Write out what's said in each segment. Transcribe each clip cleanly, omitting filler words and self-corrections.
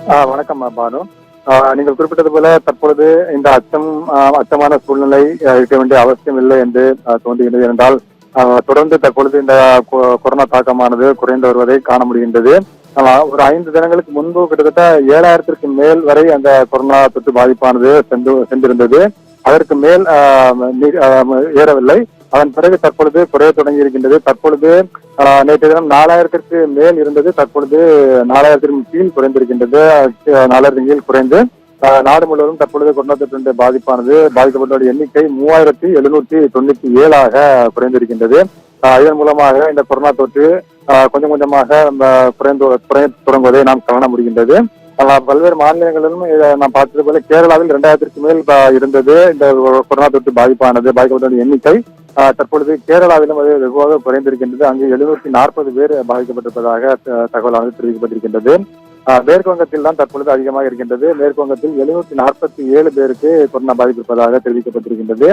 வணக்கம் பானு. நீங்கள் குறிப்பிட்டது போல தற்பொழுது இந்த அச்சமான சூழ்நிலை இருக்க வேண்டிய அவசியம் இல்லை என்று தோன்றுகிறது. என்றால் தொடர்ந்து தற்பொழுது இந்த கொரோனா தாக்கமானது குறைந்து வருவதை காண முடிகின்றது. ஒரு 5 தினங்களுக்கு முன்பு கிட்டத்தட்ட 7000ற்கு மேல் வரை அந்த கொரோனா தொற்று பாதிப்பானது சென்றிருந்தது. அதற்கு மேல் ஏறவில்லை. அதன் பிறகு தற்பொழுது குறைய தொடங்கி இருக்கின்றது. தற்பொழுது நேற்று தினம் 4000ற்கு மேல் இருந்தது. தற்பொழுது 4000ற்கு கீழ் குறைந்திருக்கின்றது. 4000க்கு கீழ் குறைந்து நாடு முழுவதும் தற்பொழுது கொரோனா தொற்று பாதிக்கப்பட்டவருடைய எண்ணிக்கை 3797 குறைந்திருக்கின்றது. இதன் மூலமாக இந்த கொரோனா தொற்று கொஞ்சம் கொஞ்சமாக குறைய தொடங்குவதை நாம் காண முடிகின்றது. பல்வேறு மாநிலங்களிலும் நாம் பார்த்தது போல கேரளாவில் 2000ற்கு மேல் இருந்தது இந்த கொரோனா தொற்று பாதிக்கப்பட்ட எண்ணிக்கை. தற்பொழுது கேரளாவிலும் அது வெகுவாக குறைந்திருக்கின்றது. அங்கு 740 பேர் பாதிக்கப்பட்டிருப்பதாக தகவலானது தெரிவிக்கப்பட்டிருக்கின்றது. மேற்கு வங்கத்தில் தான் தற்பொழுது அதிகமாக இருக்கின்றது. மேற்கு வங்கத்தில் 747 பேருக்கு கொரோனா பாதிப்பிருப்பதாக தெரிவிக்கப்பட்டிருக்கின்றது.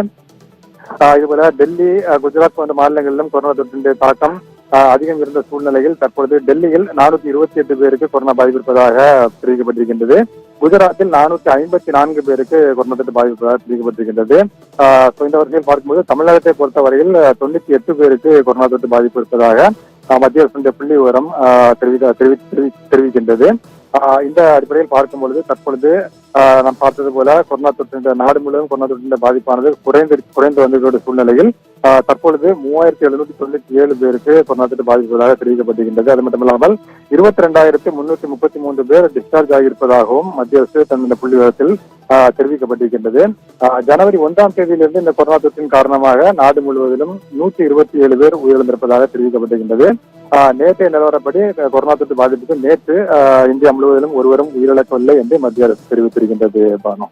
இதுபோல டெல்லி, குஜராத் போன்ற மாநிலங்களிலும் கொரோனா தொற்றின் தாக்கம் அதிகம் இருந்த சூழ்நிலையில் தற்பொழுது டெல்லியில் 428 பேருக்கு கொரோனா பாதிப்பிருப்பதாக தெரிவிக்கப்பட்டிருக்கின்றது. குஜராத்தில் 454 பேருக்கு கொரோனா தொற்று பாதிப்பதாக தெரிவிக்கப்பட்டிருக்கின்றது. இந்த வரிசையில் பார்க்கும்போது தமிழகத்தை பொறுத்தவரையில் 98 பேருக்கு கொரோனா தொற்று பாதிப்பு இருப்பதாக மத்திய அரசின் புள்ளி விவரம் தெரிவிக்கின்றது. இந்த அடிப்படையில் பார்க்கும்பொழுது தற்பொழுது நாம் பார்த்தது போல கொரோனா தொற்று நாடு முழுவதும் கொரோனா தொற்றின் பாதிப்பானது குறைந்து வந்திருக்கிற சூழ்நிலையில் தற்பொழுது 3797 பேருக்கு கொரோனா தொற்று பாதிப்புகளாக தெரிவிக்கப்பட்டிருக்கின்றது. அது மட்டுமில்லாமல் 22,333 பேர் டிஸ்சார்ஜ் ஆகியிருப்பதாகவும் மத்திய அரசு தன்னுடைய புள்ளி விவரத்தில் தெரிவிக்கப்பட்டிருக்கின்றது. ஜனவரி 1ஆம் தேதியிலிருந்து இந்த கொரோனா தொற்றின் காரணமாக நாடு முழுவதிலும் 127 பேர் உயிரிழந்திருப்பதாக தெரிவிக்கப்பட்டிருக்கின்றது. நேற்றைய நிலவரப்படி கொரோனா தொற்று பாதிப்புக்கு நேற்று இந்தியா முழுவதிலும் ஒருவரும் உயிரிழக்கவில்லை என்று மத்திய அரசு தெரிவித்திருக்கின்றது. பானு.